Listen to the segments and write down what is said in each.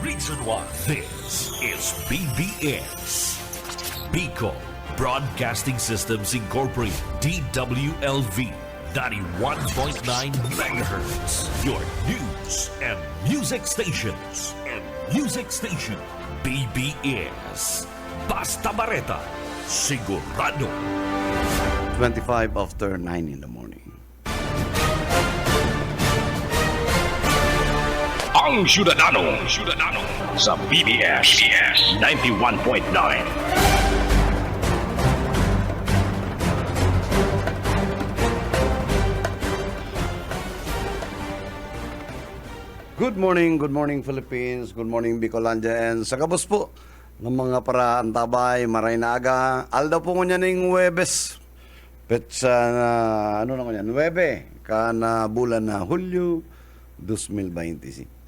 Reason why this is BBS. Bicol Broadcasting Systems Incorporated, DWLV 91.9 megahertz. Your news and music stations. BBS. Basta Bareta. Sigurado. 25 after 9 in the morning. Ang Syudadano sa BBS 91.9. Good morning Philippines, good morning Bicolandia, and sa kabos po ng mga paraantabay, maray na aga. Aldaw po ngunyan ng Huwebes. Petsa na, ano na ngunyan, 9, kana bulan na Hulyo 2026.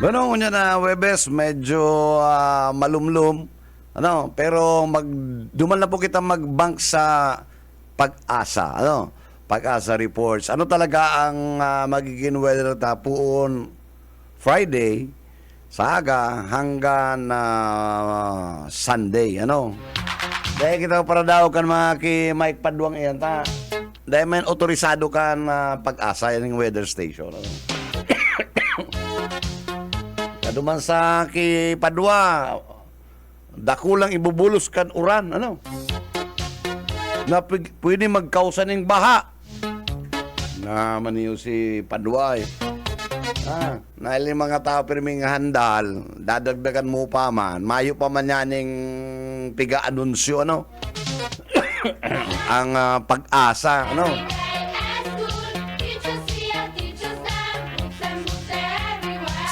Bueno, kunya na Webes, medyo malumlum. Ano, pero duman na po kita mag-bank sa Pag-asa. Ano? Pag-asa reports. Ano talaga ang magiging weather tapuon Friday sa aga hanggang Sunday. Ano? Dahil kita para daw kan mga ki Mike Paduang iyan ta. Dahil may otorisado kan Pag-asa yan yung weather station. Ano? Duman sa ki Padua, dakulang ibubulos kan uran, ano? Na pwede magkausa ng baha. Na maniyo si Padua eh. Naili mga tao pirming handal, dadagdagan mo pa man, mayo pa man yaning piga-anunsyo, ano? Ang Pag-asa, ano?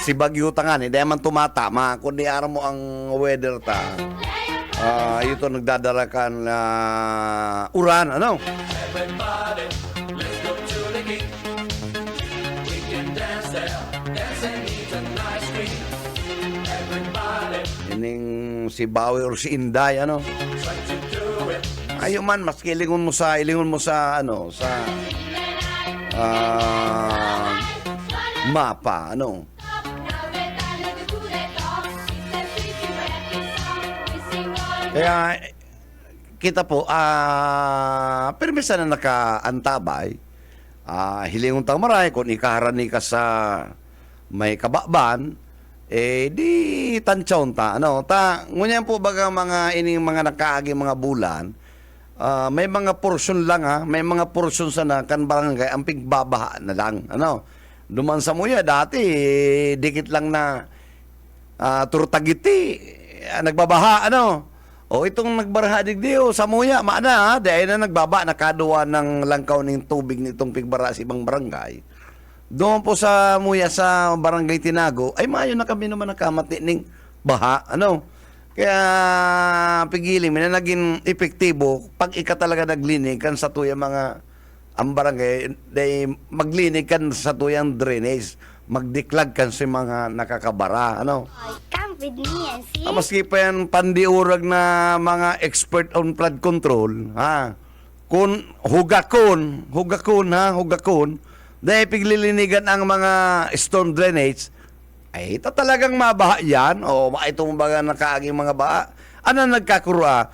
Si Bagyo tangan, hindi man tumatama. Kundi araw mo ang weather ta. Ito nagdadarakan uran, ano? Everybody, let's go to the gig. We can dance there, dance and eat an ice cream. Everybody, Ining si Bawi or si Inday, ano? try to do it. Ayaw man, maski ilingon mo sa, ano, sa mapa, ano? Kaya kita po, permisa na nakaantabay, hilingon tang maray, kung ikaharani ka sa may kababan, di tantsaw ta, ano, ngunyan po baga mga ining mga nakaagi mga bulan, may mga portion lang may mga portion sana kan barangay ang pigbabaha na lang, ano. Duman sa muya dati, dikit lang na turtagiti, nagbabaha, ano. O itong nagbaraha digdiyo sa muya, maana dahil na nagbaba, nakaduwa ng langkaw ng tubig nitong pigbara sa ibang barangay. Doon po sa muya sa barangay Tinago, ay mayo na kami naman nakamati ng baha, ano. Kaya pigiling, may na naging epektibo pag ika talaga naglinig kan sa tuyang mga ang barangay, day maglinig kan sa tuyang drainage, magdiklag kan sa mga nakakabara, ano. Come with me and see. Maski pa yan pandiurag na mga expert on flood control, kung hugakon, dahil piglilinigan ang mga storm drainage, ay ito talagang mabaha yan, o itong baga nakaaging mga baha. Ano nagkakurua?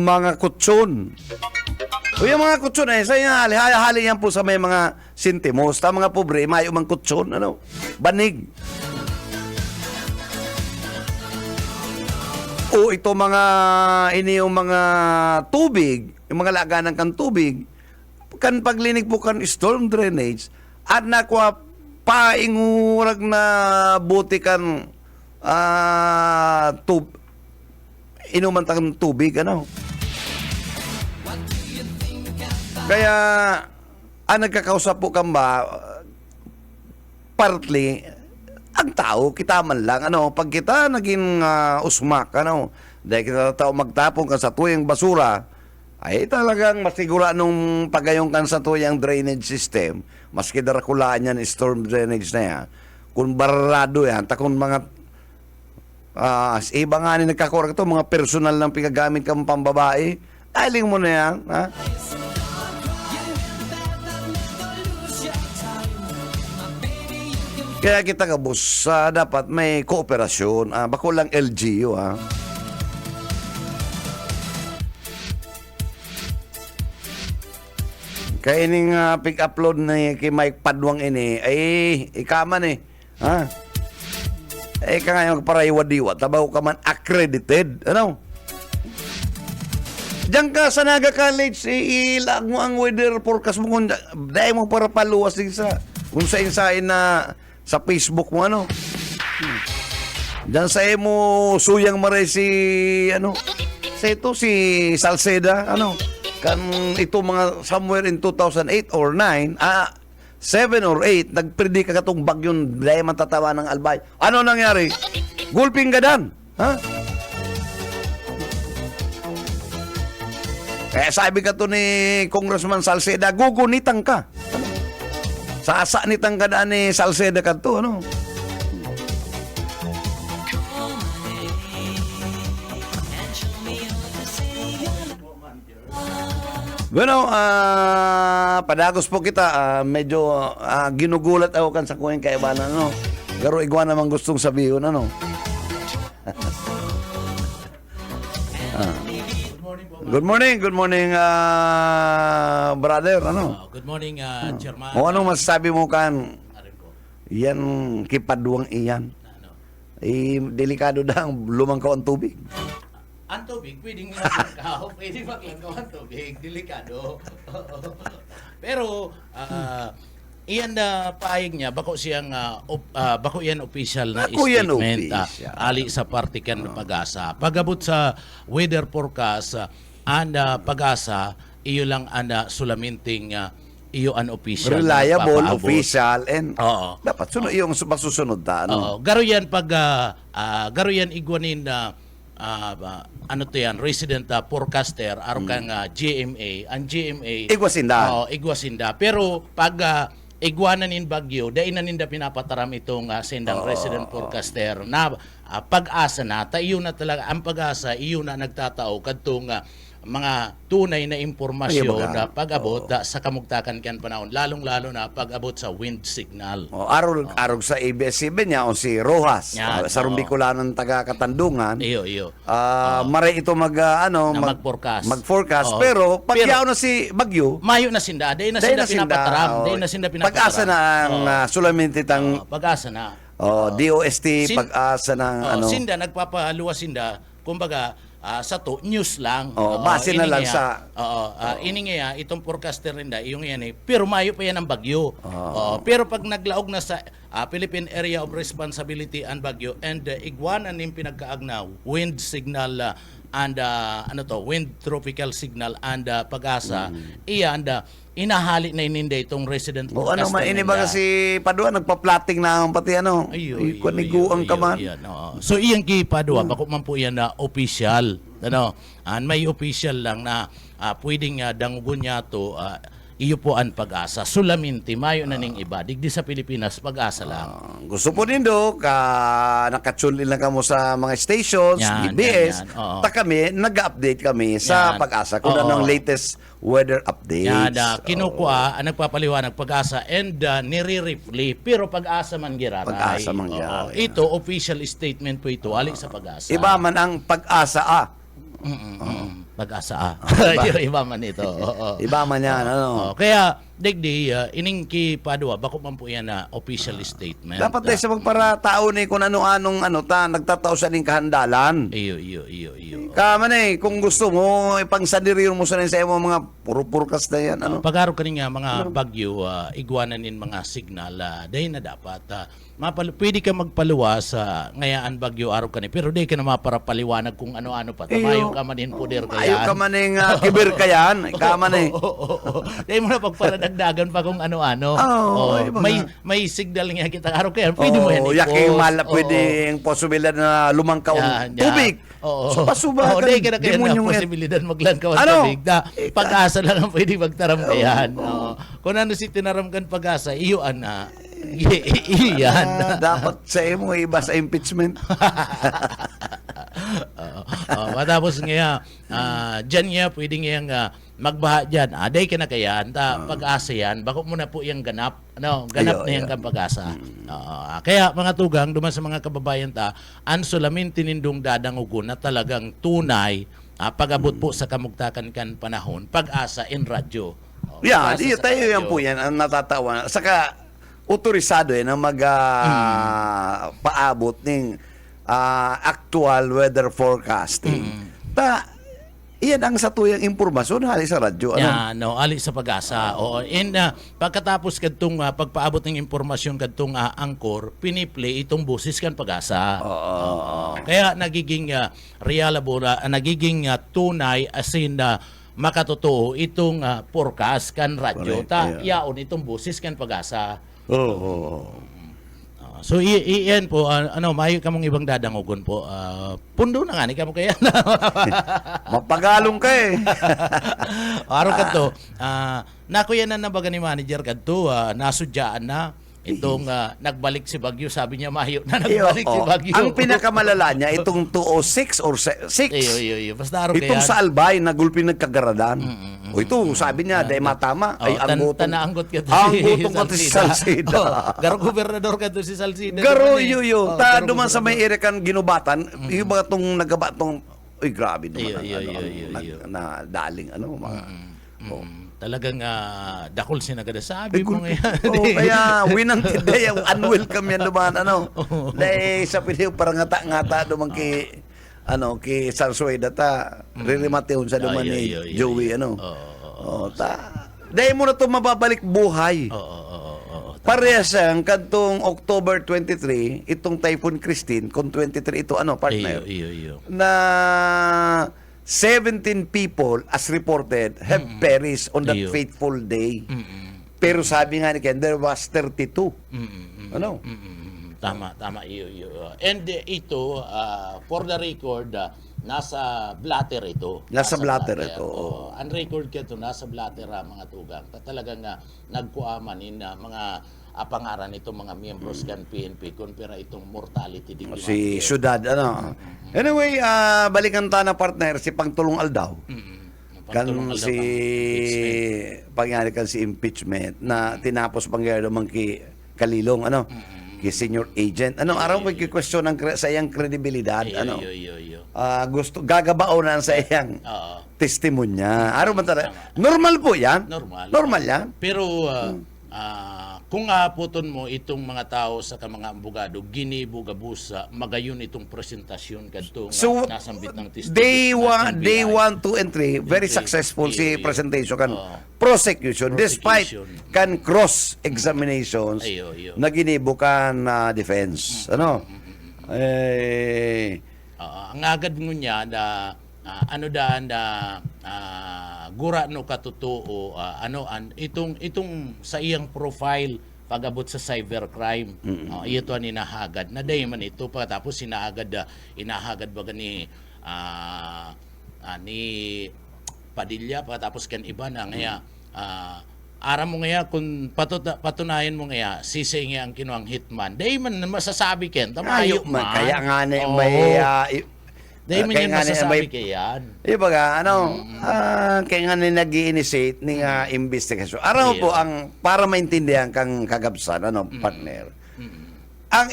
Mga kutsun. O yung mga kutsun sa hali yan po sa may mga sintimos, ta mga pobre, may umang kutsun, ano, banig. O ito mga yung mga tubig, yung mga laganan kan tubig, kan paglinig po kan storm drainage, at nakwa paingurag na buti kan inuman tan tubig, ano. Kaya nagkakausap po kan ba partly ang tao, kita man lang, ano, pag kita naging usmak, ano, dahil kita tao magtapon ka sa tuyang basura, Ay talagang masigura nung pagayong kan sa tuyang drainage system, maski darakulaan yan, storm drainage na yan, kung barado yan, takong mga iba nga ni nagkakurag to, mga personal ng pigagamit kang pambabae, aling mo na yan, ha? Kaya kita kabus, dapat may kooperasyon, bako lang LGU, ha? Kaya ining pick-upload na kay Mike Padwang ini, ay ikaman eh. Ha? Eh ka ngayon paraiwadiwa, tabaw ka man accredited. Ano? Diyan ka sa Naga College, ilag mo ang weather forecast mo kung dahil mo para paluwas din sa kung sa insain na sa Facebook mo, ano? Diyan sa mo suyang maray si, ano? Sa ito, si Salceda, ano? Kan ito mga somewhere in 2008 or 9, 7 or 8, nagpredict ka katong bagyon dahil matatawa ng Albay. Ano nangyari? Gulping gadan. Ha? Kaya sabi ka to ni Congressman Salceda, gugunitan ka. Ano? Sasa nitang kadaan ni Salceda ka to, ano? Bueno, padagos po kita, medyo ginugulat ako kan sa kuwing kaibanan, ano? Garo igwa naman gustong sabihin, ano? Good morning, brother, ano? Good morning, Chairman. O anong masasabi mo kan? Yan, kipadwang iyan. Delikado na ang lumangkaw ang tubig. Ang tubig, pwedeng maglangkaw, pwedeng maglangkaw ang tubig, delikado. Pero, iyan na paayag niya, bako siyang, bako yan official na Bako yan statement, official. ali sa partikan ng Pag-asa. Pagabot sa weather forecast, and Pag-asa, iyo lang ang sulaminting, iyo an official. Reliable, na nagpapaabot. official, and Oo. dapat sunod yung masusunod ta, ano? Oo, garo yan garo yan igwanin na ano to yan, resident forecaster aron kang GMA. Ang GMA Igwasinda. Oo, igwasinda. Pero pag igwanan in Bagyo, dahil na ninda pinapataram itong sendang resident forecaster na Pag-asa na, iyo na talaga ang Pag-asa, iyo na nagtatao kadtong mga tunay na impormasyon na pag-abot sa kamugtakan kan panahon, lalong-lalo na pag-abot sa wind signal. Arog sa ABS-CBN niya o si Rojas, Yan, sa Rumbiculanong taga Katandungan. Iyo. Maray ito mag-forecast. Mag-forecast. Oo. Pero pag Pero- yaw na si Bagyo, Mayo na sinda, dahil na sinda pinapataram. Dahil na sinda pinapataram. Pag-asa na ang sulaminitang Pag-asa na. DOST, Sin- pag-asa ng ano. Sinda, nagpapaluwas sinda, kumbaga, sa to, news lang. Base na lang sa... Ini nga, itong forecaster rin yung yan eh. Pero mayo pa yan ang bagyo. Pero pag naglaog na sa Philippine Area of Responsibility and Bagyo and igwanan yung pinagkaagna, wind signal and wind tropical signal and Pag-asa, iyan, inahali na ininda itong resident ano forecaster. man, ini ba kasi Padua, nagpa-plotting na ang pati ano. Kuniguang ka man. So iyang kipadwa, bako man po yan na official. Ano? May official lang na pwedeng dangugon niya to, iyo po ang Pag-asa. Sulaminti, mayo na ning iba. Digdi sa Pilipinas, Pag-asa lang. Gusto po nindo, nakatune lang kamo sa mga stations, Yan, DBS, yan. Oo. kami, nag-update kami sa Yan. Pag-asa kung Oo. anong latest weather updates. Yan, kinukuha, nagpapaliwanag Pag-asa and nire-reflect. Pero Pag-asa man giraray. Pag-asa man giraray. Ito, official statement po ito, ali sa Pag-asa. Iba man ang Pag-asa, Pag-asa. Iba man ito. Oo. Iba man yan, ano. Kaya, digdi, ining Padua, bako man po yan na official statement. Dapat tayo sa magparatao ni kung ano-anong nagtatao sa ning kahandalan. Iyo. Kaman kung gusto mo, ipangsadiryo mo sa mga puro-purkas na yan, ano. Pag-araw ka nga mga bagyo, igwanan in mga signal, dahil na dapat, pwede ka magpaluwas ngayaan bagyo araw ka ni, pero di ka na maparapaliwanag kung ano-ano pa. Tamayo ka manin poder kaya. Layo yan. ka man ng kibir ka yan. Ika man eh. Dahil mo na pagparadagdagan pa kung ano-ano. Oo, iba may signal nga kita araw kaya pwede mo yan yaking i-post. pwede yung posibilidad na lumangkaw Yan, yan. tubig. Oo. So, pasubakan. Dahil kaya na demonyong posibilidad maglangkaw ang Ano? tubig na pag-asa lang ang pwede magtaram kayan. Kung ano si tinaramkan pag-asa, iyoan na. Iyan. Dapat sa imo iba sa impeachment. Matapos nga, dyan nga, pwede nga magbaha dyan. Day ka na kaya, pag-asa yan, bako mo na po yung ganap. Ganap Ayo, na yung ayo. pag-asa. Kaya mga tugang, duman sa mga kababayan ta, ang sulamin tinindong dadangugo na talagang tunay, pag-abot po sa kamugtakan kan panahon, pag-asa in radyo. Yan, Pag-asa sa tayo yan radyo. po yan ang natatawa. Saka, otorisado na paabot ng actual weather forecasting. Iyan ang satuyang impormasyon hali sa radyo. Ali sa pag-asa. And pagkatapos kadtong pagpaabot ng impormasyon kadtong angkor, piniplay itong boses kan pag-asa. Kaya nagiging reliable, nagiging tunay as in makatotoo itong forecast kan radyo. Correct, Yaon itong boses kan pag-asa. Oo. So iyan po mayo ka mong ibang dadangogon po. Pundo na nga ni kamo kaya. Mapagalong ka eh. Araw kadto, nako yan na nabaga ni manager kadto, nasudyaan na itong nagbalik si Bagyo, sabi niya mayo na nagbalik si Bagyo. Ang pinakamalala niya itong 206 or 6. Iyo. Basta araw Itong kaya. sa Albay na gulpi nagkagaradan. O ito, sabi niya, dahil matama. Ay, ang gutong. Tanaanggot ka to Ang gutong ka to si Salcida. Garo gobernador ka to si Salcida. Garo Duman eh. yuyo. Garo Duman sa may gobernador. irikan ginubatan, yung mga itong nagabatong, uy, grabe naman. Iyo. Na daling, mga. Talagang dakol sinagadasabi mo ngayon. Kaya winantid day yung unwelcome yan duman dahil sa piliw parang ngata-ngata duman ki Sarsueda ta ririmatihon sa duman ni Joey dahil mo na ito mababalik buhay. Parehas ang kantong October 23 itong Typhoon Christine kung 23 ito partner Iyo. na 17 people as reported have perished on that Iyo. fateful day. Pero sabi nga ni Ken, there was 32. Tama iyo. And ito for the record nasa blatter ito. Nasa blatter ito, Ang record kito nasa blatter mga tugang. Talagang nagkuaman in mga pangaran itong mga membros kan PNP kung pera itong mortality di Si Syudad, Anyway, balikan ta na partner, si Pangtulong Aldaw. Kan si pangyari kan si impeachment na tinapos pangyari naman ki Kalilong ki senior agent. Araw may question ang sa iyang kredibilidad Iyo. gusto gagabao na sa iyang testimonya. Araw man talaga. Normal po 'yan. Normal 'yan. Pero kung puton mo itong mga tao sa mga abogado, ginibugabusa, magayon itong presentasyon kadto So, nasambit ng day 1, NBI. day 1, 2, and 3, very Iyo. successful si Iyo. presentation kan prosecution despite kan cross examinations Iyo. na ginibo kan defense. Ang agad mo niya na gura no katutuo itong sa iyang profile pagabot sa cybercrime ito ang inahagad na day man ito pa tapos inahagad baga ni Padilla pa tapos kan iba na ngaya ara mo ngaya kung patunayan mo ngaya sisi nga ang kinuang hitman day man masasabi ken tamayo man Kaya nga ni Oo. may Dahil mo kaya yan nga ni- masasabi may- kayan. Ibaga, kaya nga nag-i-initiate ni investigation. Araw po ang para maintindihan kang kagabsan, partner. Ang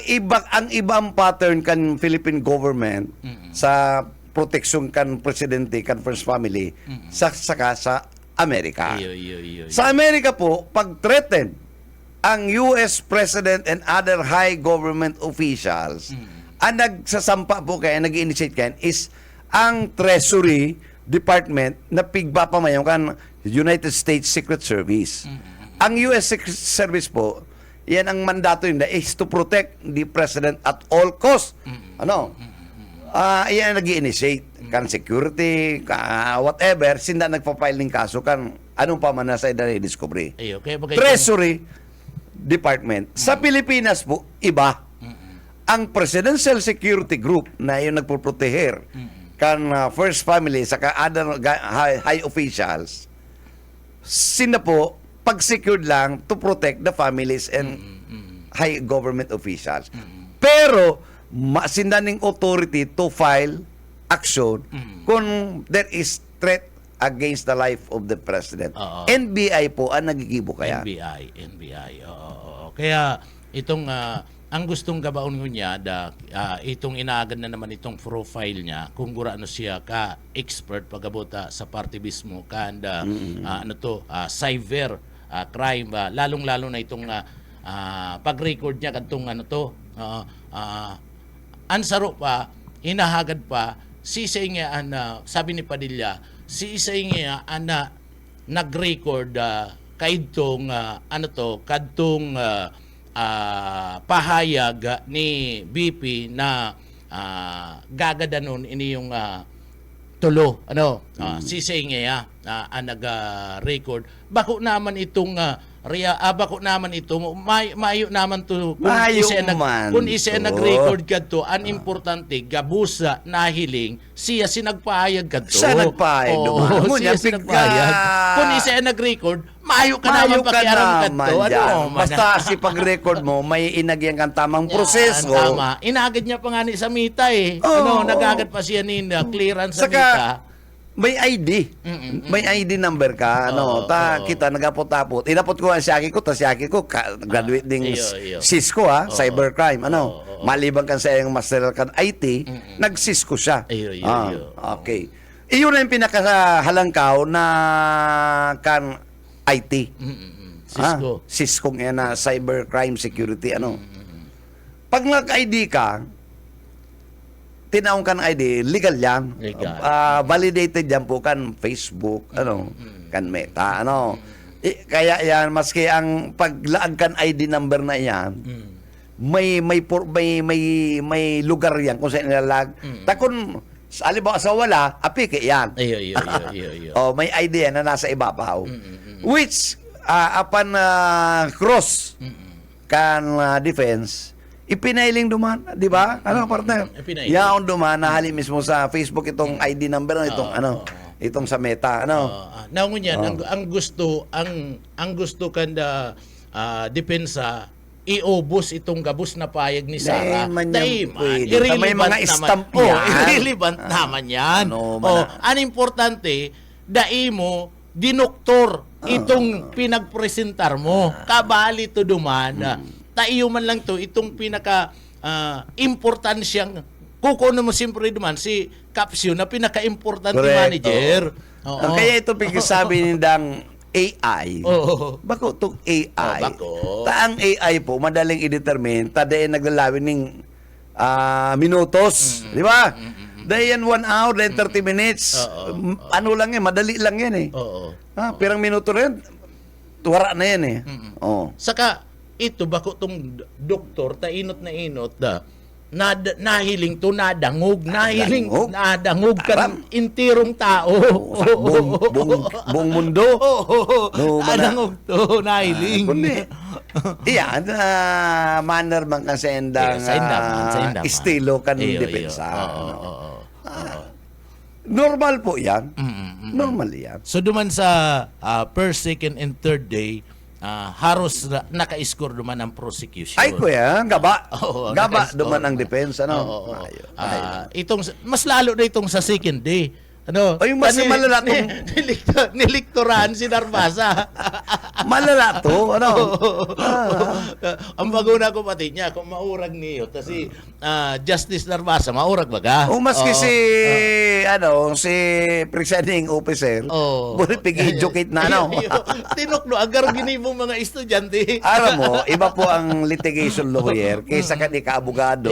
ibang pattern kan Philippine government sa proteksyon kan presidente kan first family saka sa Amerika. Iyo. Sa Amerika po, pag threatened ang US President and other high government officials, ang nagsasampa po kaya, nag-initiate kayan, is ang Treasury Department na pigba pa mayon kan United States Secret Service. Ang US Secret Service po, yan ang mandato nila is to protect the President at all costs. Yan ang nag-initiate. kan security, whatever, sinda nagpa-file ng kaso kan anong pa man na sa discovery. Ayo, kaya bagay Treasury Department. Sa Pilipinas po, iba. Ang Presidential Security Group na yung nagpoproteher kan first family sa other high officials, sina po pag-secured lang to protect the families and high government officials. Pero masindaning authority to file action kung there is threat against the life of the president. Oo. NBI po ang nagigibo kaya. NBI. Oo. Kaya itong ang gustong gabaon ko niya itong inaagan na naman itong profile niya kung gurano siya ka expert pagabota sa party mismo kan cyber crime lalong-lalo na itong pag-record niya kadtong ansaro pa hinahagad pa si nga sabi ni Padilla si nga nag-record kaidtong kadtong pahayag ni BP na gagadanon ini yung tulo si nga nag-record bako naman itong bako naman ito mayo naman to kung isa nag-record kadto an importante gabusa nahiling siya sinagpahayag kadto Siya nagpahayag siya sinagpahayag kung isa nag-record mayo ka naman pakiaram kadto basta si pag-record mo may inagyang kang tamang proseso. Tama inagad niya pa nga ni sa mita nagagad pa siya ni clearance sa mita. May ID. May ID number ka. Kita nagapot-tapot. Inapot ko ang siyaki ko. Tas siyaki ko, graduate ding Cisco, cybercrime. Maliban kan sa yung master kan IT, nag-Cisco siya. Okay. Iyon na yung pinakahalangkaw na kan IT. Cisco. Cisco nga na cybercrime security. Pag nag-ID ka, tinaong kan ID, legal yan. Legal. Validated yan po kan Facebook, kan Meta, kaya yan, maski ang paglaag kan ID number na yan, may lugar yan kung saan nilalag. Takon, alibawa sa wala, apike yan. May ID yan na nasa ibabaw. Which, upon cross kan defense, ipinailing duman, di ba? Partner? Ipinailing. Yaon duman, nahali mismo sa Facebook itong ID number na itong, itong sa Meta, Naungon yan, ang gusto kanda depensa, iobos itong gabos na payag ni Sara. Dahil man yan pwede. Irrelevant May mga naman. stamp yan. Irrelevant naman yan. Ang importante, mo, dinoktor itong pinagpresentar mo. Kabali to duman. Taiyo man lang to itong pinaka importansyang kukuno mo siyempre duman si Capsio na pinaka-importante manager. Kaya ito sabi nindang AI. Bako itong AI. Taang AI po, madaling i-determine, tadayin naglalawin ng minutos. Di ba? Dahil yan 1 hour, dahil 30 minutes. Ano lang yan, madali lang yan eh. Pirang minuto rin, tuwara na yan eh. Saka, ito bako tong doktor ta inot na inot nahiling to nadangog kan intirong tao buong mundo nadangog to nahiling iyan manner man kasi endang estilo kan depensa normal po yan normal yan so duman sa first, second and third day haros naka-score duman ang prosecution. Ay kuya, gaba. Duman ang defense itong mas lalo na itong sa second day. Ay mas malala to. Niliktorahan si Narvasa. Malala to, Ang baguna ko pati niya kung maurag niyo kasi Justice Narvasa maurag baga. Maski si si presiding officer. Bulit pig-educate na Tinuklo agar ginibong mga estudyante. Aram mo, iba po ang litigation lawyer kaysa ka di ka abogado.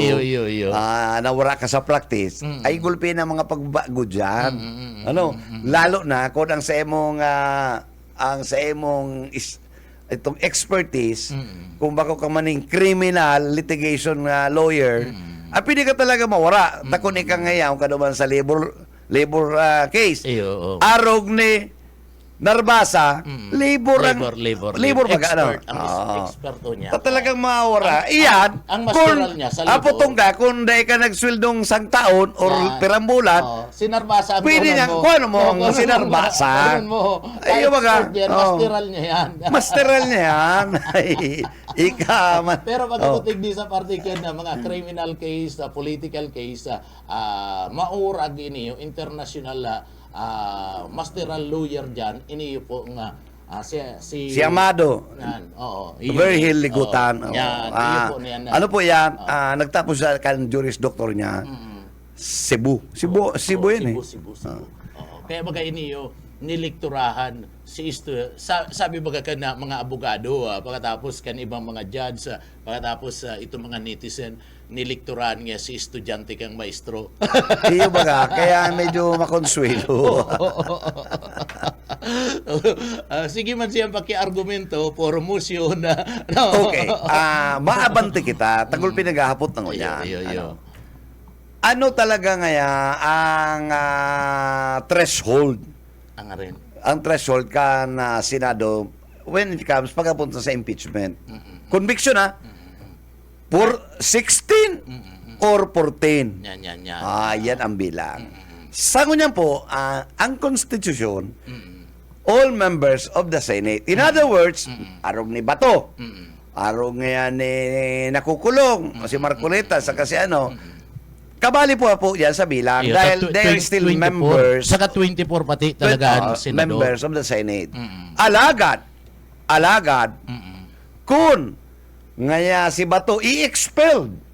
Nawara ka sa practice. Ay gulpi na mga pagbago dyan. Lalo na kung ang sa imong itong expertise, kung bako ka maning criminal litigation lawyer, pwede ka talaga mawara. Takon ika ngayon ka naman sa labor case. Iyo. Arog ni Narbasa, labor baga ano. Ang eksperto niya. Talagang mawara. Iyan, ang masteral niya sa labor. apotong ka, kung dahil ka nagswildong sang taon or pirambulan, sinarbasa ang pwede kunan niya, kung ano mo, kunan sinarbasa. kunan mo. Ayun baga. Masteral niya yan. Masteral niya yan. Ay, ikaman. Pero pagkatutig di sa particle na mga criminal case, political case, maurag ini yung international masteral lawyer dyan, ini po nga Si Amado. Yan, oo. Very Ligutan. Oo, Oo. yan, iyo po niyan. Ano po yan? Nagtapos sa Juris Doctor niya. Cebu yun eh. Cebu. Oo. Kaya baga iniyo, nilikturahan si isto, sabi baga ka na mga abogado, pagkatapos kan ibang mga judge, pagkatapos itong mga netizen, nilikturahan niya si estudyante kang maestro. Iyo baga, kaya medyo makonsuelo. Sige man siyang pakiargumento for motion na Okay. Maabante kita. Tagol pinaghahapot ng yan. Ano talaga ngaya ang threshold? Ang threshold ka na Senado when it comes pagkapunta sa impeachment. Conviction for 16 or 14. Yan. Yan ang bilang. Sa ngunyan po, ang Constitution, all members of the Senate. In other words, arog ni Bato. Arog ngayon ni nakukulong. Si Marcoleta, sa kasi kabali po yan sa bilang. Dahil they are still 24, members. Saka 24 pati talaga ang senador. Members of the Senate. Alagad. Kung ngaya si Bato i-expelled.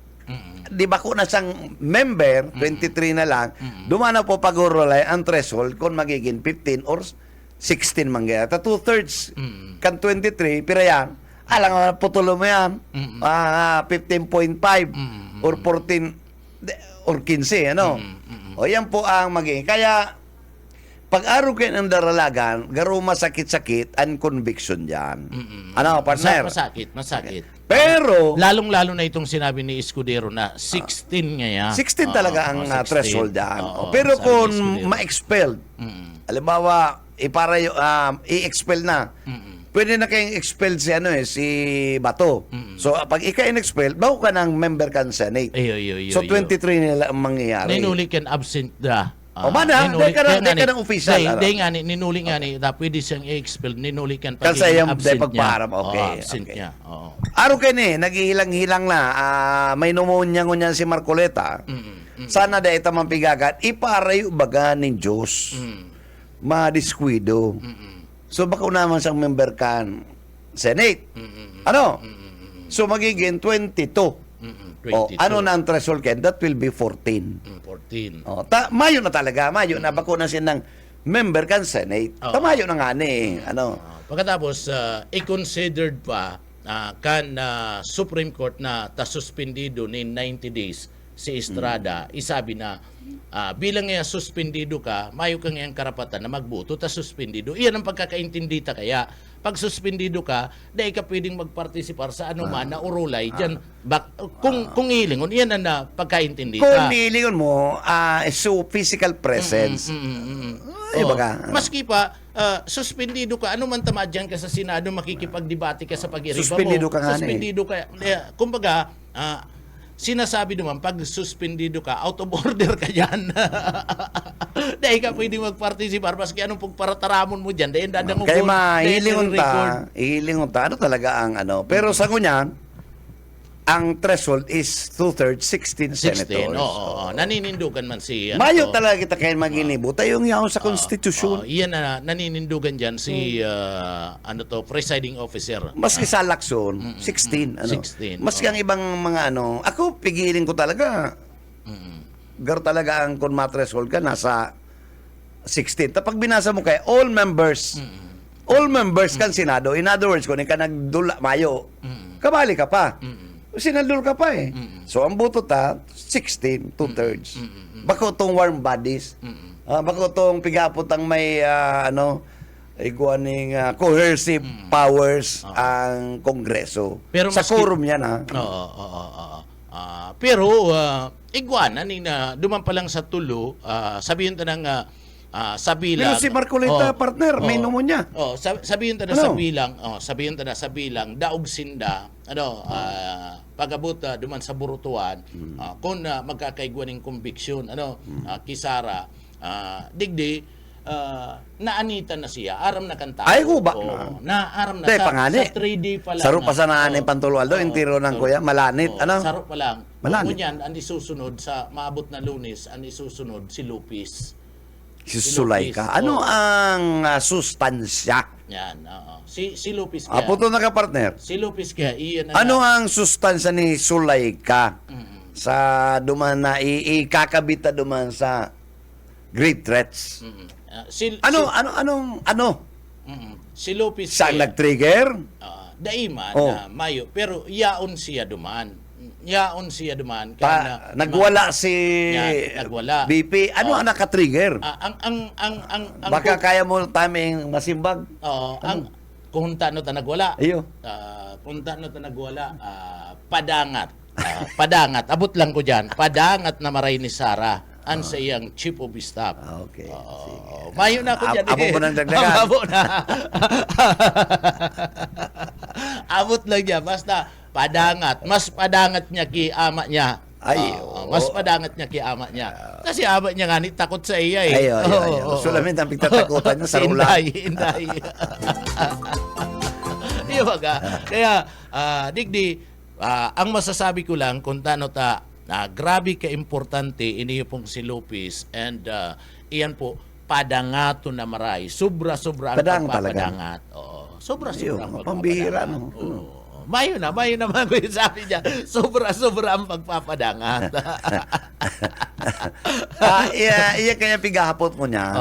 Di ba kung nasang member, 23 na lang, dumana po pag-urolay ang threshold kung magiging 15 or 16 mangyaya. 2/3 kan 23, pero yan, alang putulo mo yan, 15.5 or 14 or 15, O yan po ang magiging. Kaya, pag-araw kayo ng daralagan, garo masakit-sakit ang conviction dyan. Partner? Masakit. Pero, lalong-lalo na itong sinabi ni Escudero na 16 ngayon. 16 talaga ang 16. threshold dyan. Oo, Pero sabi kung ni Escudero. ma-expelled, halimbawa, i-expel na, pwede na kayong expel si Bato. So, pag ika-in-expel, bago ka ng member ka ng Senate. So, 23 nila ang mangyayari. Ninuli can absent da. Mana, di ka ng official. Hindi nga ni, ninuli nga ni, pwede siyang i-expel, ninuli kan Kasi pagiging yung absent niya. pagpaharap, okay. Absent Okay. niya. Oo. Araw kayo naghihilang-hilang na, may pneumonia ngunyan si Marcoleta. Sana dahil tamang pigagat, iparayo baga ng Diyos. Madiskuido. So, baka naman siyang member kan Senate. So, magiging 22. 22. Ano na ang threshold ken? That will be 14. 14. Mayo na talaga. Mayo na. Bako na siya ng member kan Senate. Mayo na nga ni. Pagkatapos, i-considered pa kan Supreme Court na tasuspendido ni 90 days si Estrada, isabi na bilang nga suspendido ka, mayo kang iyang karapatan na magboto, tasuspendido. Iyan ang pagkakaintindi ta kaya. Pag suspendido ka, dahil ka pwedeng magpartisipar sa anuman na urulay dyan. Kung hilingon, iyan na pagkaintindi ta. Kung hilingon mo, so physical presence. Ay, baga. Maski pa, suspendido ka, ano man tama dyan ka sa Senado, makikipagdebate ka sa pag-iriba mo. Suspendido ka nga Suspendido ka. Kumbaga, sinasabi naman, pag suspendido ka, out of order ka dyan. Dahil ka pwedeng magpartisipar, maski anong pagparataramon mo dyan, dahil dadang mo. Kaya hilingon ta. Ano talaga ang Pero sa kunyan, ang threshold is 2/3, 16 senators. Oo. Naninindugan man si... Mayo talaga kita kayo maginibo. Tayong yaw sa Constitution. Iyan na, naninindugan dyan si, presiding officer. Maski sa Lacson, 16. 16. Maski ang ibang mga ako pigilin ko talaga. Gar talaga ang kung ma-threshold ka, nasa 16. Tapos binasa mo kay all members kan Senado. In other words, kung ka nagdula, mayo, kabali ka pa. Sinadol ka pa eh. So, ang buto 16, 2/3. Bako itong warm bodies. Bako itong pigapot ang may, coercive powers ang Kongreso. Pero sa maski- quorum yan, Oo. Pero iguana ni na duman pa lang sa tulo, sabihin ta ng sa bilang. Pero si Marcolita, partner, may pneumonia. Sabihin ta na Ano? sabihin ta na sa bilang daog sinda, pagabot duman sa burutuan, kung magkakaigwan ng conviction, kisara, digdi, naanita na siya, aram na kanta. Ay, hubak na. Aram na Hindi, pangani. sa 3D pa lang. Saro pa sa naan yung pantulwaldo, yung tiro ng kuya, malanit, Saro pa lang. Malanit. Ngunyan, ang isusunod sa maabot na Lunes, ang isusunod si Lupis. Si Sulaika. Ano ang sustansya? Yan, si Lupis kaya. Apo to na ka, partner. Si Lupis kaya, iyan Ano ang sustansya ni Sulaika sa duman na ikakabita duman sa grave threats? Si Lupis Saan kaya, nag-trigger? daiman Oh. na mayo, pero yaon siya duman. Kana Nagwala si Yan, nagwala. BP. Ano ang naka-trigger? ang Baka kaya mo taming masimbag? kung tano ta nagwala. Iyo. Kung tano ta nagwala, padangat. Padangat. Abot lang ko diyan. Padangat na maray ni Sara an sa iyang chief of staff. Okay. Mayo na ko diyan. Abo mo nang dagdagan. Abo na. Abot lang niya basta padangat. Mas padangat niya ki ama niya. Mas padangat niya ki ama niya. Kasi ama niya nga ni takot sa iya eh. Ayo. Sulamin ang pagtatakutan niya sa rula. Inday. Iyo baga. Kaya digdi ang masasabi ko lang kung tano ta grabe ka importante iniyo pong si Lopez and iyan po padangato na maray. Sobra-sobra ang Padang pagpapadangat. Sobra-sobra ang Pambihira, pagpapadangat. Mayo na man ko yung sabi niya. Sobra-sobra ang pagpapadangat. Iya kaya pigahapot mo niya.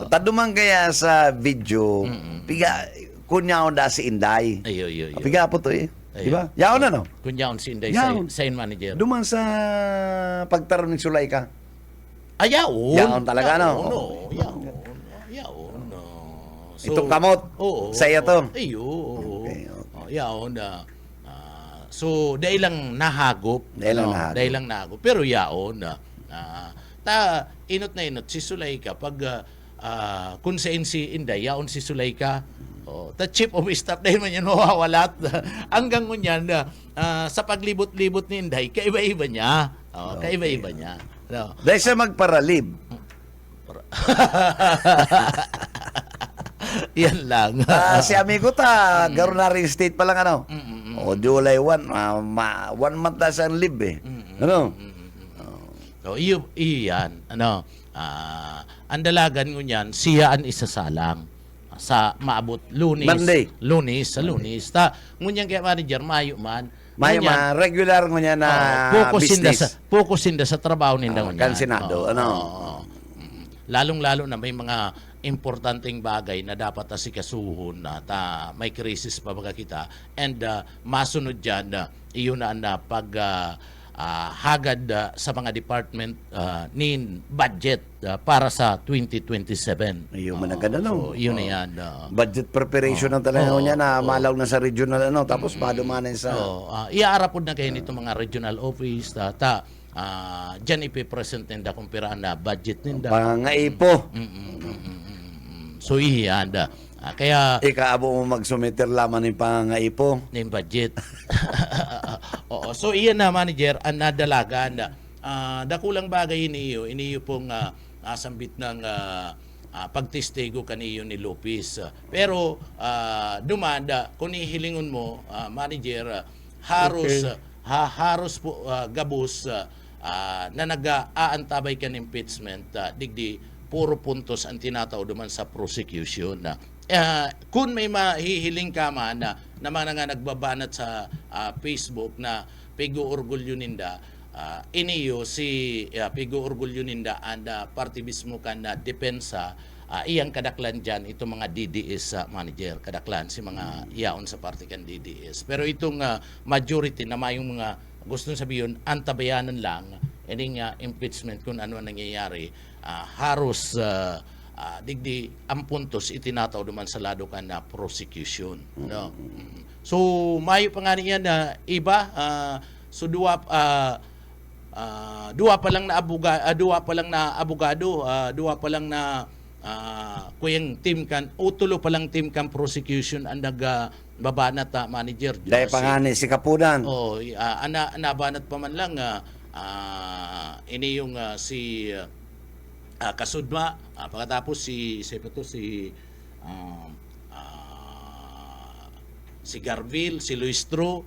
Tadumang kaya sa video, kunyaon da si Inday. Ayo. Pigahapot to eh. Di ba? Yaon na no? Kunyaon si Inday Yaon. sign manager. Duman sa pagtaron ni Sulaika. Yaon. Yaon talaga, no? Yaon. Itong kamot. Sa iyo to. Iyo. Okay. Yaon na. So, dahil lang nahagop. Dahil lang nahagop. Pero yaon na. Inot na inot. Si Sulaika, pag kung sa si Inday, yaon si Sulaika, the chief of staff dahil man yan mawawalat. Hanggang ngunyan, sa paglibot-libot ni Inday, kaiba-iba niya. Kaiba-iba niya. Dahil siya magparalib. Yan lang. Si amigo ta, garon na rin state pa lang ano. July 1, 1 month na siyang live eh. Ano? So, iyo yan. Ang dalagan ko niyan, siya ang isasalang sa maabot Lunes. Monday. Sa Lunes. Ngunyan kaya manager, mayo man. May regular mo niya na business. Focusin da sa trabaho ninda ngunyan. Kansinado, Lalong-lalo na may mga importanteng bagay na dapat asikasuhon na may krisis pa baga kita and masunod dyan iyon na pag hagad sa mga department nin budget para sa 2027. Ayun man agad ano. So, yun na yan. Budget preparation na talaga niya na malaw na sa regional ano tapos padumanan sa iaarapod na kayo nito mga regional office dyan ipipresent ninda kung piraan na budget ninda. pangaipo. So iyan kaya Ikaabo mo magsumiter laman ng pangaipo. ng budget. So iyan na manager ang nadalagan dakulang bagay iniyo pong asambit ng pagtestigo kaniyo ni Lopez. Pero dumanda kung ihilingon mo manager haros po gabos na nag-aantabay ka ng impeachment digdi puro puntos ang tinataw duman sa prosecution na kung may mahihiling ka man na mga nga nagbabanat sa Facebook na pigo-orgulyo ninda iniyo si pigo-orgulyo ninda and party mismo ka na depensa iyang kadaklan dyan itong mga DDS manager kadaklan si mga iyaon sa party kan DDS pero itong majority na mayong mga gusto sabihin antabayanan lang ining impeachment kung ano ang nangyayari haros digdi ang puntos itinataw duman sa lado ka na prosecution no? So mayo pa nga niya na iba So duwa pa lang na abogado, duwa pa lang na kuyang team kan o tulo pa lang team kan prosecution ang nagbabanat manager. Dahil pangani si Kapunan. Oh, nabanat pa man lang ini yung si Kasudma, pagkatapos si Garville, si Luis Tru,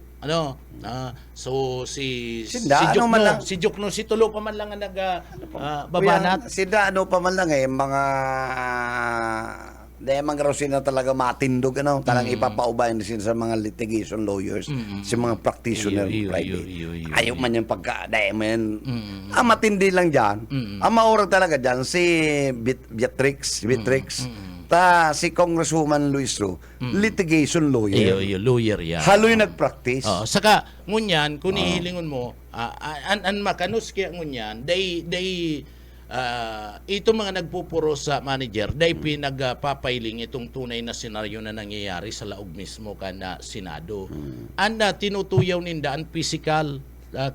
so si Sinda, ano man lang. si Jokno, si Tulo pa man lang ang babanat. Sila ano pa man lang mga dahil mga raw sila talaga matindog, talagang ipapaubayan sila sa mga litigation lawyers, sa mga practitioner private. Ayaw man yung dahil man, ang matindi lang dyan, ang maurang talaga dyan, si Beatrix, si Congresswoman Luis Ro, litigation lawyer. Lawyer yan. Haloy nag-practice. Saka ngunyan kung ihilingon mo an makanos kaya ngunyan itong mga nagpupuro sa manager dahil pinagpapailing itong tunay na senaryo na nangyayari sa laog mismo kana Senado. Anda tinutuyaw ninda ang physical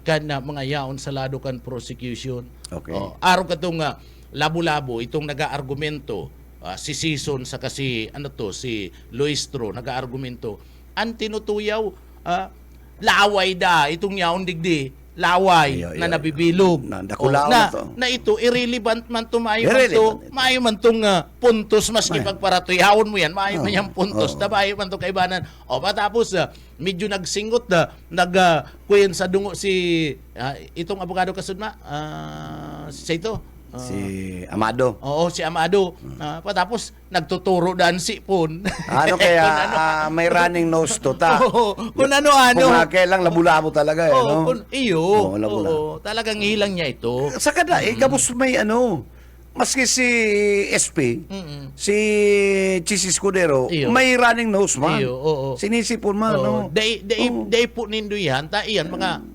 kana mga yaon sa lado kan prosecution. Okay. Araw katong labo-labo itong nag-aargumento si Sison sa kasi si Luis Tro nag-aargumento ang tinutuyaw laway itong yaon digdi laway na nabibilog na ito irrelevant man to maayo man tong puntos maski pagparatuyawon mo yan maayo man yung puntos tabayo man to kaibanan patapos medyo nagsingot kuyen sa dungo si itong abogado Kasudma si ito si Amado. Oo, si Amado. Patapos nagtuturo dan si Pon. Ano kaya may running nose to ta? Kung ano-ano. Kung kailang labo-labo talaga talagang hilang niya ito. Saka kapos may maski si SP, si Chis Escudero, may running nose man. Sinisipon man, Day po nindo yan, iyan, mga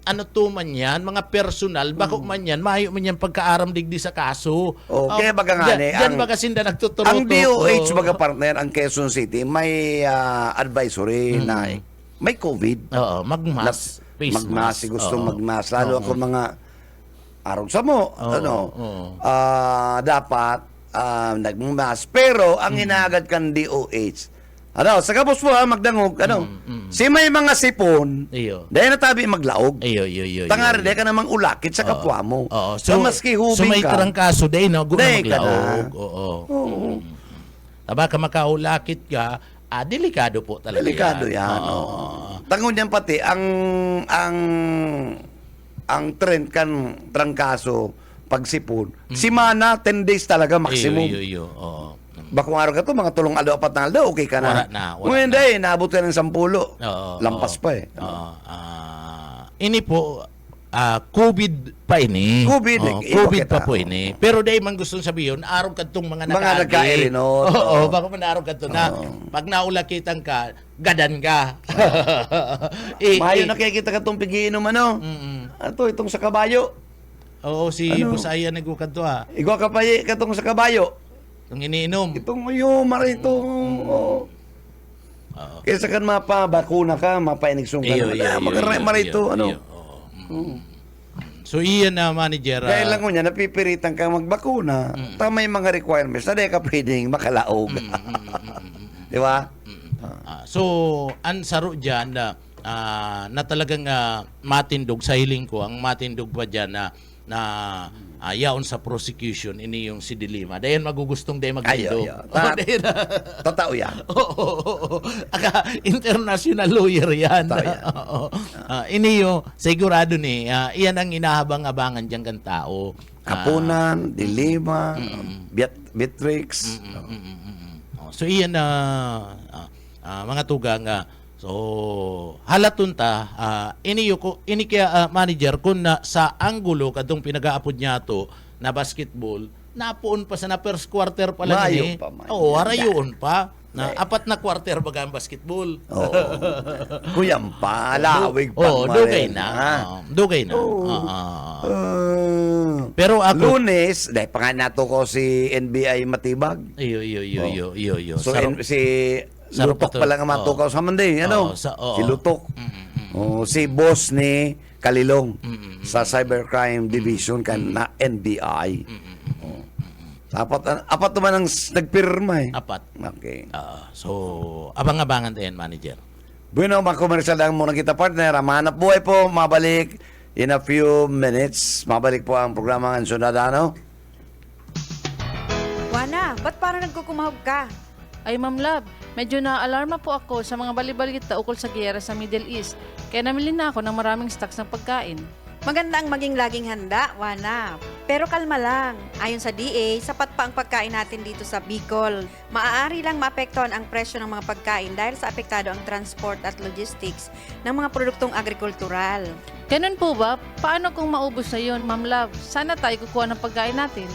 man yan, mga personal, bako man yan, mayo man yan pagkaaram digdi sa kaso. Kaya baga nga Diyan baga sinda nagtuturo. Ang DOH baga partner, ang Quezon City, may advisory na may COVID. Magmas. Magmas, gustong magmas. Lalo ako mga araw sa mo, dapat nagmas. Pero ang inaagad kan DOH, sa kapos mo magdangog, si may mga sipon, dahil natabi maglaog. Tangari, dahil ka namang ulakit sa kapwa mo. So maski hubing ka. So may karangkaso, dahil maglaog. Taba ka makaulakit ka, delikado po talaga. Delikado yan. Tangon yan pati, ang trend kan trangkaso pagsipon. Si Mana 10 days talaga maximum. Bakong araw ka to mga tulong aldo apat na aldo okay ka na. Ngayon dahil naabot ka ng 10. Lampas pa ini po COVID pa ini. COVID pa po ini. Pero dahil man gustong sabihin, araw ka itong mga nagkairinot. Baka man araw ka ito na pag naulakitan ka, gadan ka. Mayo nakikita ka itong pigiinom itong sa kabayo. Si Busaya nagukad to Igwa ka pa katong sa kabayo. Itong iniinom. Itong marito. Kaysa kan mapabakuna ka, mapainig-sung ka. Marito, So iyan na manager. Dahil lang niya napipiritan ka magbakuna. May mga requirements na di ka pwedeng makalaog. Di ba? So ang saro dyan na talagang matindog sa hiling ko, ang matindog pa dyan na yaon sa prosecution ini yung si Dilima. Dayan magugustong dahil magtindog. Totoo yan. International lawyer yan. Ini yung sigurado ni iyan ang inahabang-abangan dyan kan tao. Kapunan, Dilima, Beatrix. So iyan mga tugang so halatun ta ini kaya manager kun sa anggulo kadtong pinagaapod niya to na basketball napuon pa sa na first quarter pa lang Mayo pa, harayon pa na apat na quarter baga ang basketball. Kuyang pa lawig pa. Dugay na. Pero ako Lunes, dahil pa nga nato ko si NBI Matibag. Iyo. So si Lutok pa lang ang matukaw sa Manday. Si Lutok. Si boss ni Kalilong sa Cybercrime Division na NBI. Oh. Apat naman ang nagpirma eh. Apat. Okay. So, abang-abangan din, manager. Bueno, makomersyal lang muna kita, partner. Mahanap buhay po, mabalik in a few minutes. Mabalik po ang programa ng Ciudadano. Wana, ba't parang nagkukumahog ka? Ay, Ma'am Love, medyo na-alarma po ako sa mga balibalita ukol sa giyera sa Middle East. Kaya namili na ako ng maraming stocks ng pagkain. Maganda ang maging laging handa, Wana. Pero kalma lang. Ayon sa DA, sapat pa ang pagkain natin dito sa Bicol. Maaari lang maapektuhan ang presyo ng mga pagkain dahil sa apektado ang transport at logistics ng mga produktong agrikultural. Ganun po ba? Paano kung maubos na yun, Ma'am Love? Sana tayo kukuha ng pagkain natin.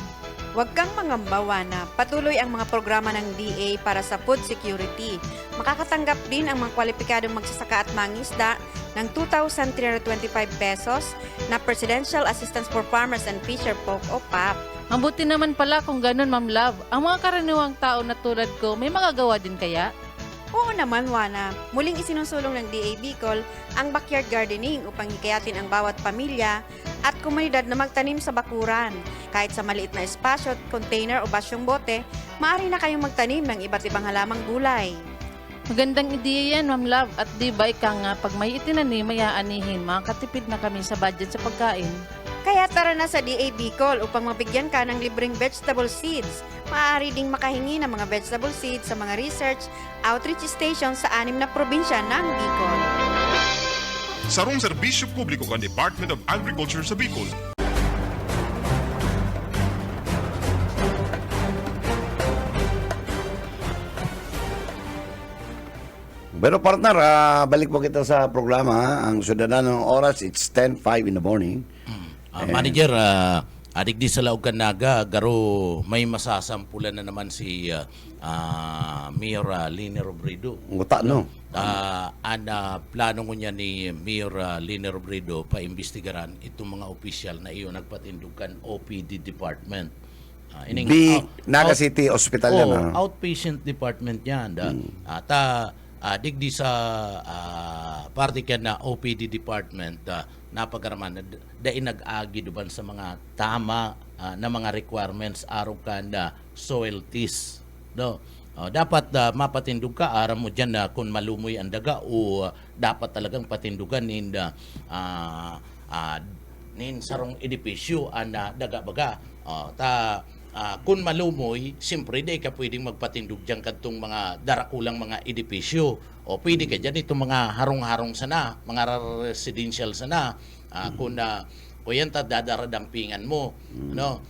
Huwag kang mangamba, Wana. Patuloy ang mga programa ng DA para sa food security. Makakatanggap din ang mga kwalipikadong magsasaka at mangisda ng 2,325 pesos na Presidential Assistance for Farmers and Fisher Folk o PAP. Mabuti naman pala kung ganun, Ma'am Love. Ang mga karaniwang tao na tulad ko, may magagawa din kaya? Oo naman, Wana. Muling isinusulong ng DA Bicol ang backyard gardening upang hikayatin ang bawat pamilya at komunidad na magtanim sa bakuran. Kahit sa maliit na espasyo, container o basyong bote, maaari na kayong magtanim ng iba't ibang halamang gulay. Magandang ideya yan, Ma'am Love. At di ba ika nga, pag may itinanim, may aanihin, makakatipid na kami sa budget sa pagkain. Kaya tara na sa DA Bicol upang mabigyan ka ng libreng vegetable seeds. Maaari ding makahingi ng mga vegetable seeds sa mga research outreach station sa 6 na probinsya ng Bicol. Sarong serbisyo publiko ng Department of Agriculture sa Bicol. Pero partner, balik po kita sa programa. Ang Ciudadano oras, it's 10:05 in the morning. Manager, adik di sa Laog Naga, garo may masasampulan na naman si Mayor Lini Robredo. Nguta, no? Plano ko niya ni Mayor Lini Robredo paimbestigaran itong mga opisyal na iyon nagpatindukan OPD department. Naga City Hospital yan. Outpatient department yan. Digdi sa party ka na OPD department, napagaraman dahil nag-agi duban sa mga tama na mga requirements araw ka na soil test. No? Dapat mapatindog ka aram mo dyan na kung malumoy ang daga o dapat talagang patindugan nin sarong edipisyo na daga-baga. Kung malumoy, siyempre di ka pwedeng magpatindog dyan katong mga darakulang mga edipisyo. O pwede ka dyan itong mga harong-harong sana, mga residential sana, kung yan dadaradampingan mo. No?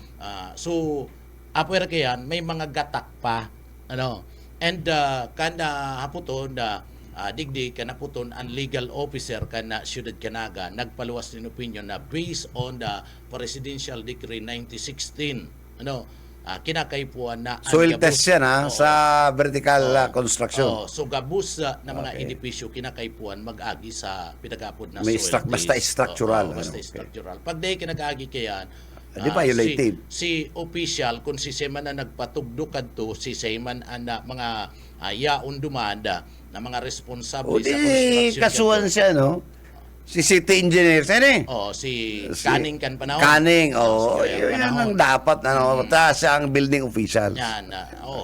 So, apwera kayan, may mga gatak pa. Ano? And kada haputon, digdi ka naputon ang legal officer ka na Ciudad Canaga, nagpaluwas din opinion na based on the Presidential Decree 1916, kinakaipuan na Soil test yan sa vertical construction. so gabus na mga edipisyo kinakaipuan mag-agi sa pinagapod na May soil test. basta structural. Basta structural. Pag di kinag-agi kayan, Di violative. si official kung si Seman na nagpatugdo kadto, si Seman na mga yaon dumanda na mga responsable O sa di construction. kasuhan siya, no? Si city engineer, saan si Canning kan panahon. Canning, Yun yan ang dapat, ta siya ang building official. Yan,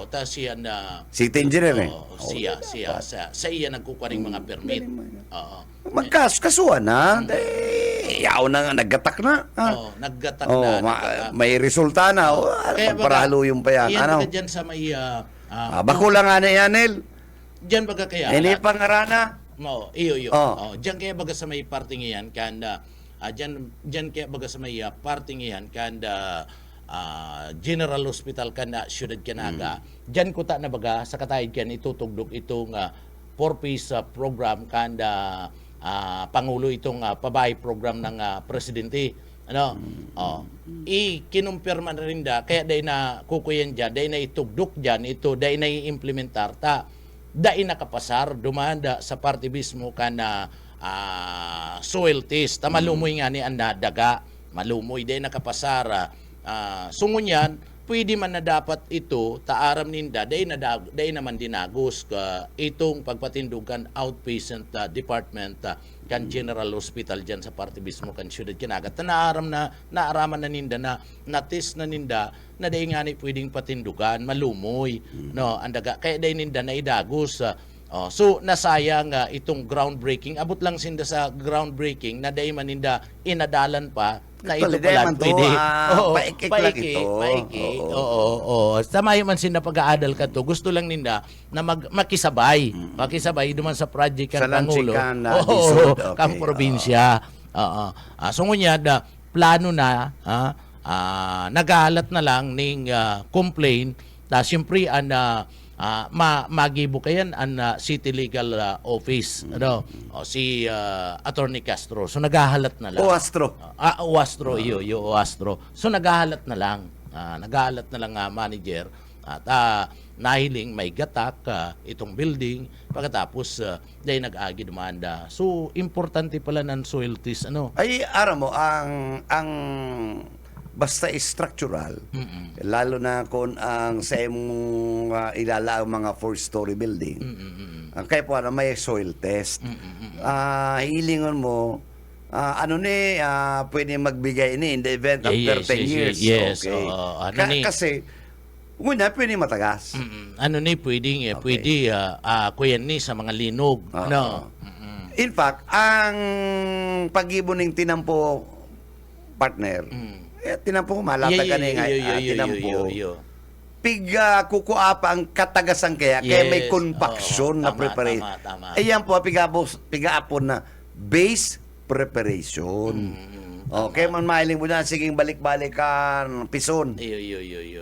ta siya na City engineer, sa iya nagkukuha ng mga permit. Magkasuhan na. Yaw na nga, naggatak na. Naggatak na. May resulta na. Pagparalo yung pa yan. Iyan dyan sa may... Bakula nga na yan, El. Dyan baga kaya... Ini pangarana. Iyo. Dyan kaya baga sa may parting iyan, kanda... Dyan kaya baga sa may parting iyan, kanda... General Hospital kanda Ciudad Canaga. Dyan kuta na baga, sa katahid kan itutugdog itong 4-piece program kanda... Pangulo itong pabay program ng presidente. Kinumpirma na rin kaya dahil na kukuyan dyan, dahil na itugdok dyan, dahil na i-implementar dahil nakapasar, dumanda sa party mismo ka na soil test. Malumoy nga ni ang daga, malumoy, dahil nakapasar. Sungon yan, pwede man na dapat ito taaram ninda day naman dinagos ka itong pagpatindugan outpatient department kan General Hospital diyan sa parte mismo kan siyudad kinagat naaraman na ninda na natis na ninda na day nga ni pwedeng patindugan malumoy no andaga kaya day ninda na idagos so nasayang itong groundbreaking abot lang sinda sa groundbreaking na day man ninda inadalan pa na ito Actually, pala man to, pwede. paikik lang ito. Paikik. Oo. Oo. Tamayo man sin na pag-aadal ka to. Gusto lang ninda na makisabay. Makisabay duman sa project Sa kan Pangulo. lansikan na lisod. Okay. Kang probinsya. Oo. So ngunya da plano na nagahalat na lang ning complaint ta siyempre magibo kayan ang City Legal Office si Attorney Castro. So nagahalat na lang. Oastro. Oastro Oastro. So nagahalat na lang. Manager at nahiling may gatak itong building pagkatapos dahil nag-agi demanda. So importante pala ng soil test Ay, aram mo, ang basta structural, lalo na kung ang sa imong ilala ang mga 4-story building, ang kaya po may soil test. Hilingon mo, pwede magbigay in the event after 10 years. Yes. Okay. Kasi, una, pwede matagas. Pwede kuyan ni sa mga linog. In fact, ang pag-ibon ng tinampo partner, tinampo, malata ka nga, tinampo. Piga kukuapa ang katagasang kaya may compaction na preparation. Ayan po, piga-apon na base preparation. Okay, man mahiling mo na, siging balik-balikan, pison.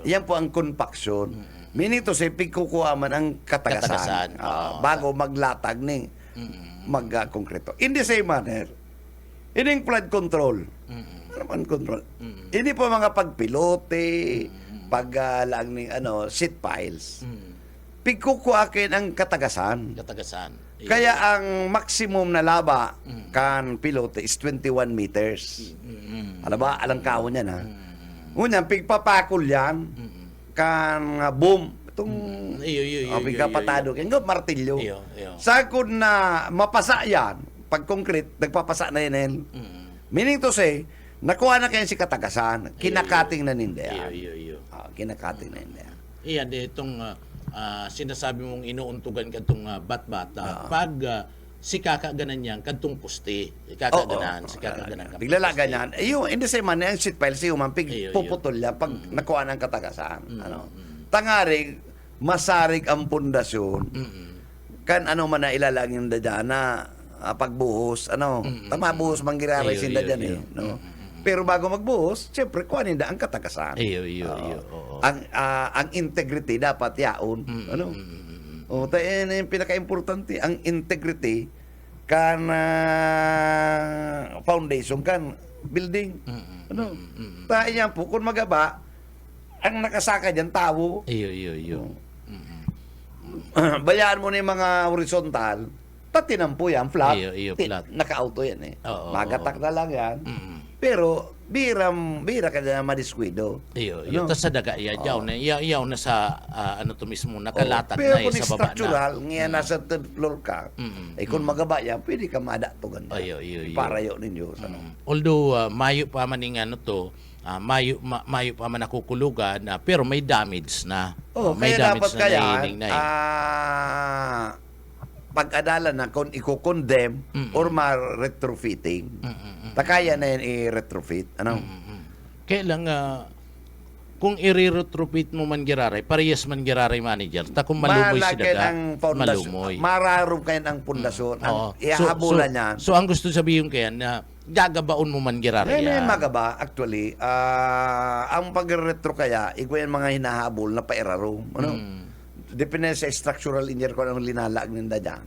Yan po ang compaction. Meaning to say, pigkukuha man ang katagasan. Bago maglatag ni mag-konkreto. In the same manner, ining flood control. Ano man control? Hindi po mga pagpilote, paglang ng sheet piles. Pigkukuhakin ang katagasan. Kaya ang maximum na laba kan pilote is 21 meters. Alam ba? Alang kao niyan ha. Una, pigpapakol yan kan boom. Itong pigpapatado. Yung martilyo. Sakod na mapasa yan, pag concrete, nagpapasa na yan. Meaning to say, nakuha na kayo si katagasan, kinakating na ninda yan. Kinakating na ninda yan. Iyan, itong sinasabi mong inuuntugan ka itong bat-bata. Pag si kakaganan yan, kantong puste. Si kakaganan ka. Biglala ganyan. In the same man, yung sheet pile, si human, puputol yan pag nakuha ng katagasan. Tangarig, masarig ang pundasyon. Kan man na ilalagin na dyan na pagbuhos, tama buhos manggiraray sinda dyan Pero bago magbuhos, siyempre kuhanin ang katagasan. Ang integrity dapat yaon. Tayo na yung pinaka-importante, ang integrity kan foundation kan building. Tayo yan po, kung magaba, ang nakasaka dyan, tao. Bayaan mo na yung mga horizontal, tatinampo yan, flat. Flat. Naka-auto yan Magatak na lang yan. Pero, bira ka na madiskuido. Tas sa daga, yaw na sa, mismo, nakalatag pero na kung sa baba na. structural, ngayon nasa third floor ka, kung magaba yan, pwede ka madatugan. Parayo ninyo. Although, mayo pa man mayo pa man nakukulugan, pero may damage na. May kaya damage dapat kaya, na pag-adalan na kung i-condemn or ma-retrofitting, takaya na yan i-retrofit. Kailang kung i-retrofit mo man giraray, parehas man giraray manager, ta kung malumoy si daga, malumoy. Mararom kayo ang pundasyon. Ihahabulan yan. So ang gusto sabihin kaya na gagabaon mo man giraray yan. Magaba, actually, ang pag-retro kaya, ikaw yung mga hinahabol na pairarom. Depende sa structural engineer ko anong linalag ninda dyan.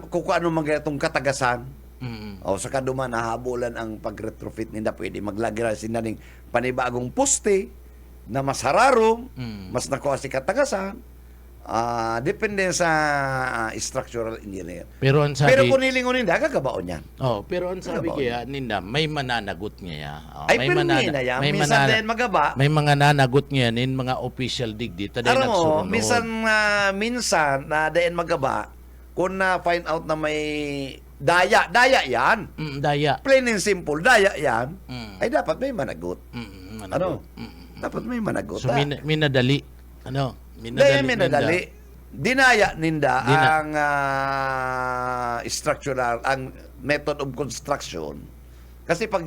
Kung ano mga itong katagasan, sa kaduman, nahabulan ang pag-retrofit ninda, pwede maglagay sila ng panibagong poste na mas hararong, mas nakuha si katagasan, Depende sa structural engineer. Pero ang Pero sabi, kung nilingunin, gagabaon yan. pero ang sabi Ano ba? kaya ninda may mananagot niya. Ay, pero hindi na yan. Minsan din magaba. may mga nanagot niya nin mga official digdi taday Alam mo, nagsunod. minsan na dayan magaba, kung na-find out na may daya yan. Daya. Plain and simple, daya yan. Mm. Ay, dapat may managot. Ano? Dapat may managot. So minadali. Ano? Dahil minadali. Dinaya ninda Dina- ang structural, ang method of construction. Kasi pag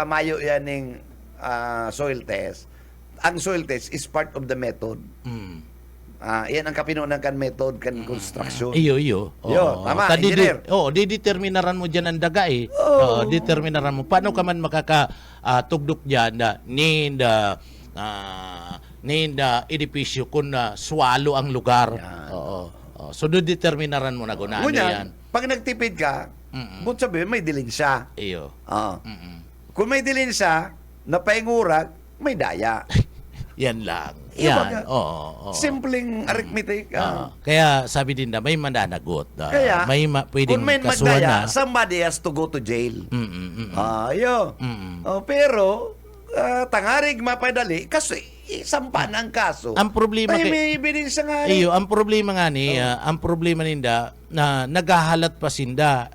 mayo yan ng soil test, ang soil test is part of the method. Yan ang kapinunan kan method kan construction. Iyo. Yo, tama, engineer. Dideterminaran mo dyan ang daga eh. Determinaran mo. Paano ka man makakatugdok dyan na ninda edipisyo kung swalo ang lugar. Oo. So, determinaran mo na guna Ngunyan, yan. pag nagtipid ka, buot sabihin, may dilin siya. Iyo. Kung may dilin siya, napaingurag, may daya. Yan lang. Yung Yan. baga, Oo. Simpleng arithmetic. Kaya sabi din na may mananagot. Kaya, Pwedeng kung may kasuhan na. magdaya, somebody has to go to jail. Ayo. Mm. Pero, tangarig mapadali, kasi isampa na ang kaso. Ang problema Ay, kay- may ebidensya nga. Iyo, ang problema nga ni, ang problema ninda na nagahalat pa sinda.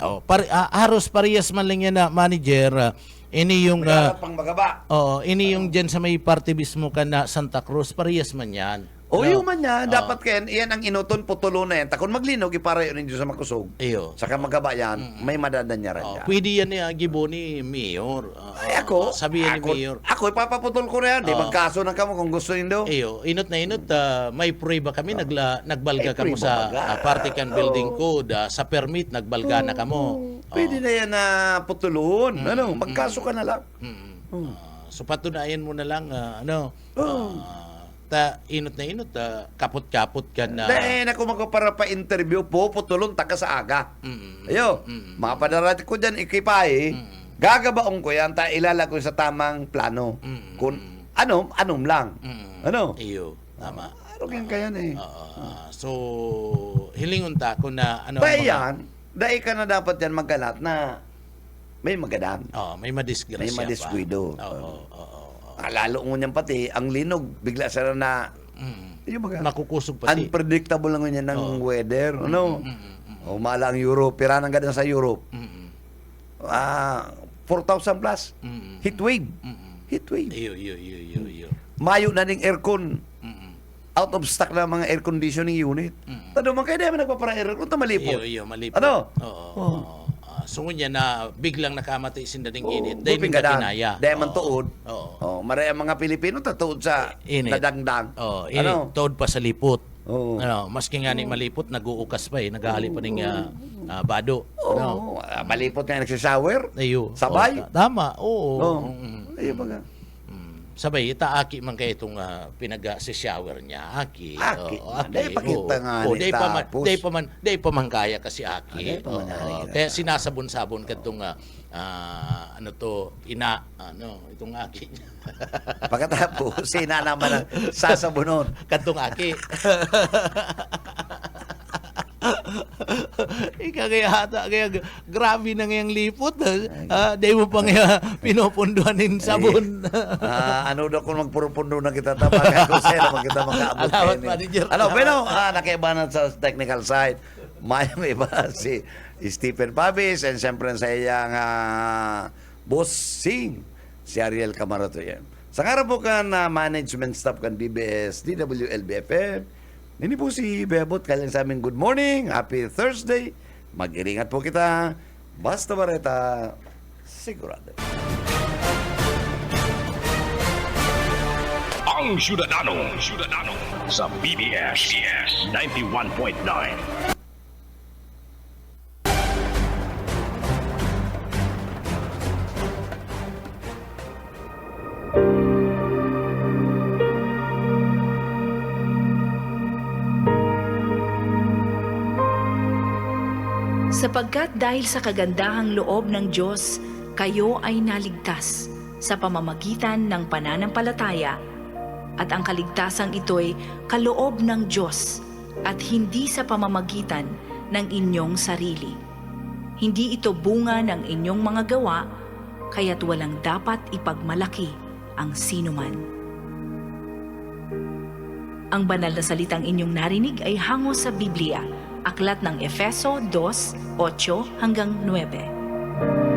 Haros parehas man lang yan na manager. Ini yung Dapat pang magaba. ini yung diyan sa may party mismo ka na Santa Cruz, parehas man yan. O yung man niya, dapat kayan, iyan ang inuton, putulo na yan. Takon maglinog, ipara yun sa makusog. Iyo. Saka magaba yan, may madadan niya rin yan. Pwede yan gibo ni Mayor. Ay, ako, Sabihin ni Mayor. Ako, ipapaputol ko na yan. Di magkaso na kamo kung gusto nyo. Iyo, inot na inot, may prueba kami, nagbalga Ay, kamo prueba sa baga. Partican Building Code, sa permit, nagbalga na kamo. Pwede na yan na putulun. Magkaso ka na lang. So patunayan mo na lang, inot na inot, kapot-kapot ka na. Dahil ako magpapara pa interview po, putulong taga sa aga. Ayo, mga padarat ko dyan, ikipay, gagabaong ko yan, ilalagay ko sa tamang plano. Kung anom lang. Iyo, tama. Ano yan kaya na eh. So, hilingon ta ko na Bayan, dahil ka na dapat yan magkalat na may magadam. may madisgrasya May madiskuido. Oo. Lalo mo niyan pati, ang linog, bigla sila na, yung mga, Makukusog pati. unpredictable lang niya ng weather. Umala ang Europe, pira ng ganun sa Europe. 4,000 plus. Heat wave. Heat wave. Iyo. Mayo na ning aircon. Out of stock na mga air conditioning unit. Ano man kayo naman nagpapara-aircon ito malipot. Iyo, malipot. Ano? Oo. So ngunya na biglang nakamatay sinda ding init. Dahil Buping hindi gadan. kinaya. Dahil man tuod. Oo. Maray ang mga Pilipino tatuod sa Init. nadangdang. Init. Toad pa sa lipot. Oo. Maski nga ni malipot, nag-uukas pa naghahali pa ning bado. Malipot nga nagsishower. Ayo. Sabay. Tama. Oo. Ayun baga. Sabay, itaaki man kayo itong pinag-shower niya. Aki. Aki. Aki. Dahil pakita nga ni tapos. Day pa man kaya kasi Aki. Day pa man kaya. Kaya sinasabon-sabon ka itong, itong Aki. Pagkatapos, sina naman ang sasabunon. Katong Aki. Kaya grabe na ngayang lipot. Di mo pa nga pinupunduanin sabon. Ano daw kung magpurupundo na kita tapagan ko sa'yo naman kita makaabot. Alamat, manager. Bueno, nakaibanan sa technical side. Mayong iba si Stephen Pabis and siyempre sa iyang boss si Ariel Camarato yan. Sa nga po kan management staff kan BBS, DWLBFM, nini po si Bebot, kailan sa amin good morning, happy Thursday, mag-iringat po kita, basta bareta, sigurado. Ang Syudadano sa BBS 91.9. Sapagkat dahil sa kagandahang loob ng Diyos, kayo ay naligtas sa pamamagitan ng pananampalataya. At ang kaligtasang ito'y kaloob ng Diyos at hindi sa pamamagitan ng inyong sarili. Hindi ito bunga ng inyong mga gawa, kaya't walang dapat ipagmalaki ang sinuman. Ang banal na salitang inyong narinig ay hango sa Biblia, aklat ng Efeso 2:8-9.